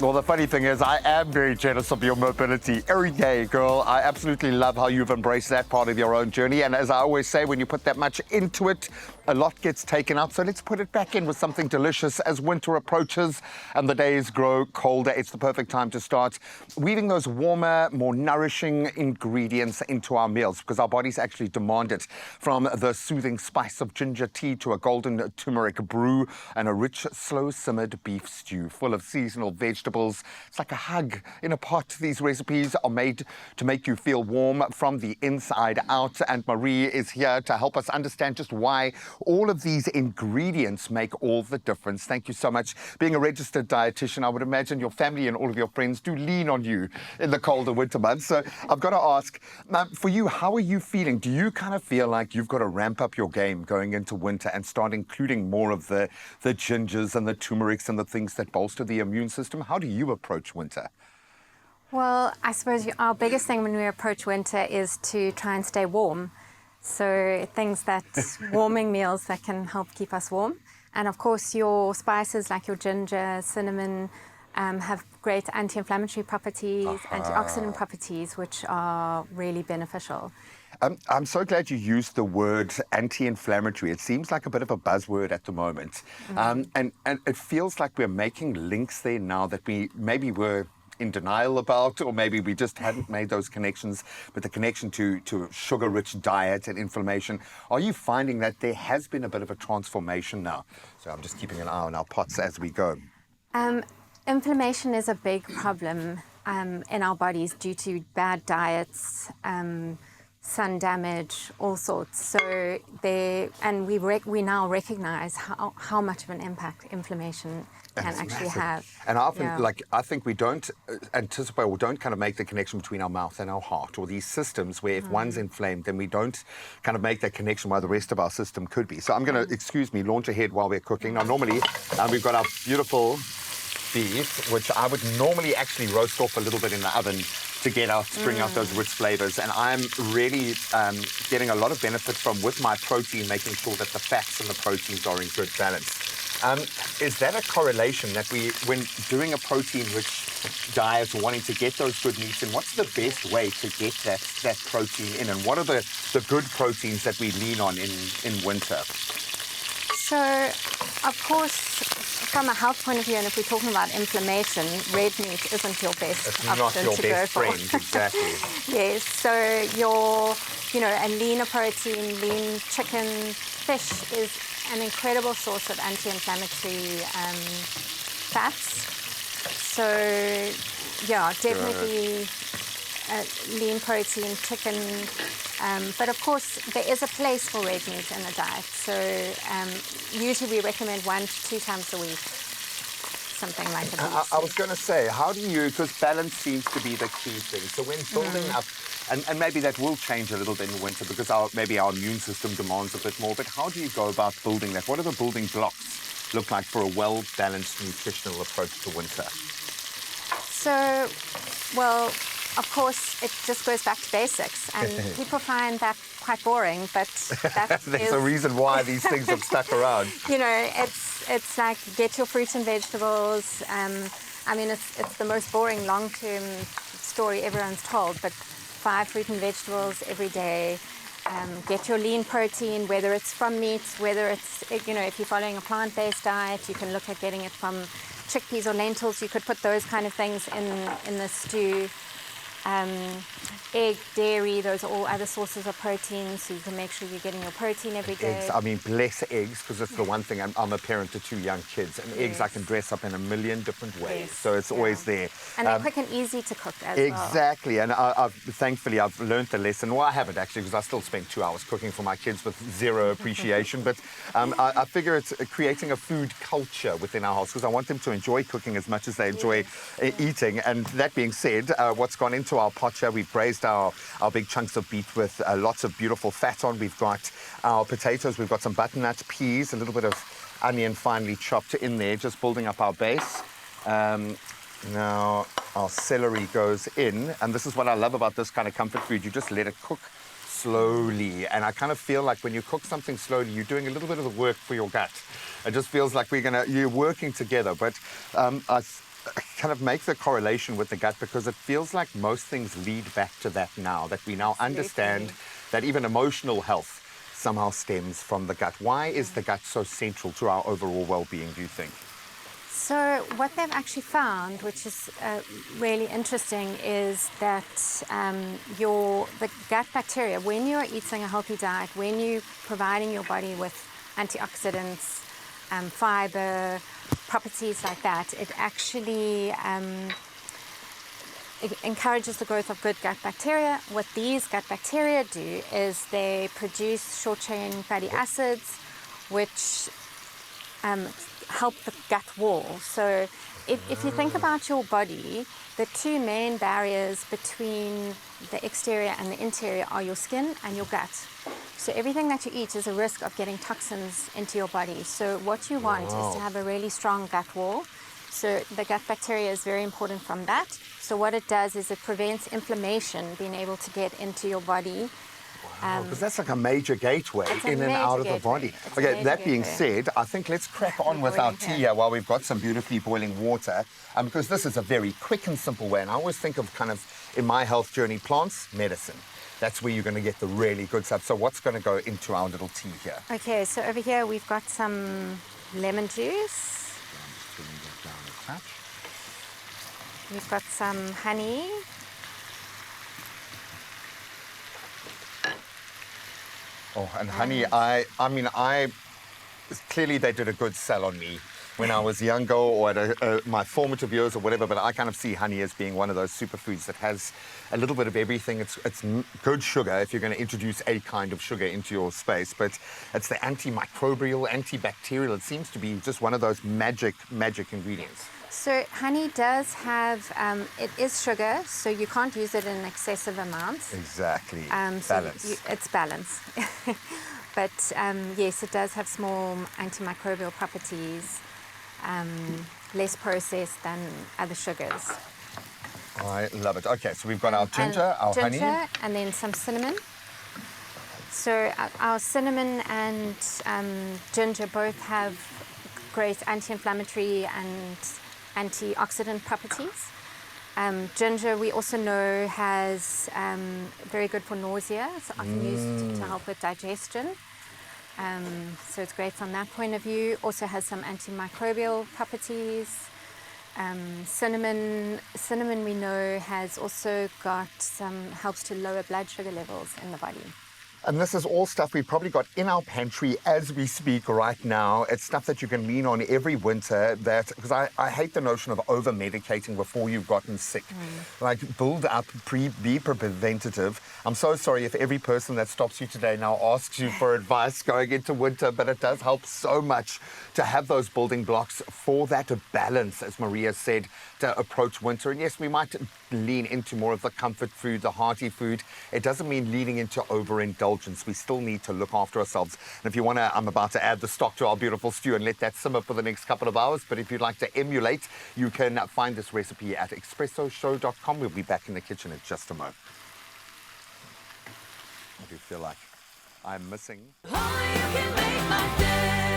Well, the funny thing is, I am very jealous of your mobility. Every day, girl. I absolutely love how you've embraced that part of your own journey. And as I always say, when you put that much into it, a lot gets taken out. So let's put it back in with something delicious. As winter approaches and the days grow colder, it's the perfect time to start weaving those warmer, more nourishing ingredients into our meals, because our bodies actually demand it. From the soothing spice of ginger tea to a golden turmeric brew and a rich, slow-simmered beef stew full of seasonal vegetables. It's like a hug in a pot. These recipes are made to make you feel warm from the inside out. And Marie is here to help us understand just why all of these ingredients make all the difference. Thank you so much. Being a registered dietitian, I would imagine your family and all of your friends do lean on you in the colder winter months. So I've got to ask, for you, how are you feeling? Do you kind of feel like you've got to ramp up your game going into winter and start including more of the gingers and the turmerics and the things that bolster the immune system? How do you approach winter? Well, I suppose our biggest thing when we approach winter is to try and stay warm. So things warming meals that can help keep us warm. And of course, your spices like your ginger, cinnamon, have great anti-inflammatory properties, antioxidant properties, which are really beneficial. I'm so glad you used the word anti-inflammatory. It seems like a bit of a buzzword at the moment. And it feels like we're making links there now that we maybe were in denial about, or maybe we just hadn't made those connections, but the connection to a sugar-rich diet and inflammation. Are you finding that there has been a bit of a transformation now? So I'm just keeping an eye on our pots as we go. Inflammation is a big problem in our bodies due to bad diets, sun damage, all sorts. So we now recognize how much of an impact inflammation can actually have. And often, I think we don't anticipate or don't kind of make the connection between our mouth and our heart, or these systems where if one's inflamed, then we don't kind of make that connection while the rest of our system could be. So I'm going to, launch ahead while we're cooking. Now, normally, we've got our beautiful beef, which I would normally actually roast off a little bit in the oven to bring out those rich flavors. And I'm really getting a lot of benefit from, with my protein, making sure that the fats and the proteins are in good balance. Is that a correlation that when doing a protein-rich diet or wanting to get those good meats in, what's the best way to get that protein in? And what are the good proteins that we lean on in winter? So, of course, from a health point of view, and if we're talking about inflammation, red meat isn't your best it's option not your to best go friend, for. exactly. Yes, so a leaner protein, lean chicken, fish is an incredible source of anti-inflammatory fats. So, yeah, definitely lean protein, chicken. But of course, there is a place for red meat in the diet. So usually we recommend 1 to 2 times a week, something like that. I was going to say, how do you, because balance seems to be the key thing. So when building up, and maybe that will change a little bit in winter because maybe our immune system demands a bit more, but how do you go about building that? What are the building blocks look like for a well-balanced nutritional approach to winter? So, well, of course, it just goes back to basics, and people find that quite boring, but that's the reason why these things have stuck around. It's like get your fruits and vegetables. It's the most boring long-term story everyone's told, but 5 fruit and vegetables every day. Get your lean protein, whether it's from meats, whether it's, if you're following a plant-based diet, you can look at getting it from chickpeas or lentils. You could put those kind of things in the stew. Egg, dairy, those are all other sources of protein, so you can make sure you're getting your protein every day. Eggs, bless eggs, because it's the one thing. I'm a parent to 2 young kids, and eggs I can dress up in a million different ways, so it's always there. And they're quick and easy to cook as well. Exactly, and thankfully I've learned the lesson. Well, I haven't actually, because I still spend 2 hours cooking for my kids with zero appreciation, but I figure it's creating a food culture within our house, because I want them to enjoy cooking as much as they enjoy eating. And that being said, what's gone into our pot here, we've braised our big chunks of beef with lots of beautiful fat on. We've got our potatoes, we've got some butternut, peas, a little bit of onion finely chopped in there, just building up our base. Now our celery goes in, and this is what I love about this kind of comfort food. You just let it cook slowly, and I kind of feel like when you cook something slowly, you're doing a little bit of the work for your gut. It just feels like you're working together. But kind of make the correlation with the gut, because it feels like most things lead back to that now, that we now understand that even emotional health somehow stems from the gut. Why is the gut so central to our overall well-being, do you think? So what they've actually found, which is really interesting, is that the gut bacteria, when you're eating a healthy diet, when you're providing your body with antioxidants, fiber, properties like that, it actually it encourages the growth of good gut bacteria. What these gut bacteria do is they produce short-chain fatty acids, which help the gut wall. So if you think about your body, the two main barriers between the exterior and the interior are your skin and your gut. So everything that you eat is a risk of getting toxins into your body. So what you want is to have a really strong gut wall. So the gut bacteria is very important from that. So what it does is it prevents inflammation being able to get into your body. Because that's like a major gateway in and out of the body. Okay, that being said, I think let's crack on with our tea here while we've got some beautifully boiling water, because this is a very quick and simple way. And I always think of kind of, in my health journey, plants, medicine. That's where you're going to get the really good stuff. So what's going to go into our little tea here? Okay, so over here we've got some lemon juice. We've got some honey. Oh, and honey, I mean, clearly they did a good sell on me when I was younger or at my formative years or whatever, but I kind of see honey as being one of those superfoods that has a little bit of everything. It's good sugar if you're going to introduce a kind of sugar into your space, but it's the antimicrobial, antibacterial. It seems to be just one of those magic ingredients. So honey does have, it is sugar, so you can't use it in excessive amounts. Exactly, So balance. it's balance. But yes, it does have small antimicrobial properties, less processed than other sugars. I love it. Okay, so we've got our ginger, our honey. And then some cinnamon. So our cinnamon and ginger both have great anti-inflammatory and antioxidant properties. Ginger, we also know, has very good for nausea. It's often used to help with digestion. So it's great from that point of view. Also has some antimicrobial properties. Cinnamon we know has also got helps to lower blood sugar levels in the body. And this is all stuff we've probably got in our pantry as we speak right now. It's stuff that you can lean on every winter, because I hate the notion of over-medicating before you've gotten sick. Like, build up, be preventative. I'm so sorry if every person that stops you today now asks you for advice going into winter, but it does help so much to have those building blocks for that balance, as Maria said, to approach winter. And yes, we might lean into more of the comfort food, the hearty food. It doesn't mean leaning into overindulgence. We still need to look after ourselves. And if you want to, I'm about to add the stock to our beautiful stew and let that simmer for the next couple of hours. But if you'd like to emulate, you can find this recipe at expressoshow.com. We'll be back in the kitchen in just a moment. I do feel like I'm missing. Oh, you can make my day.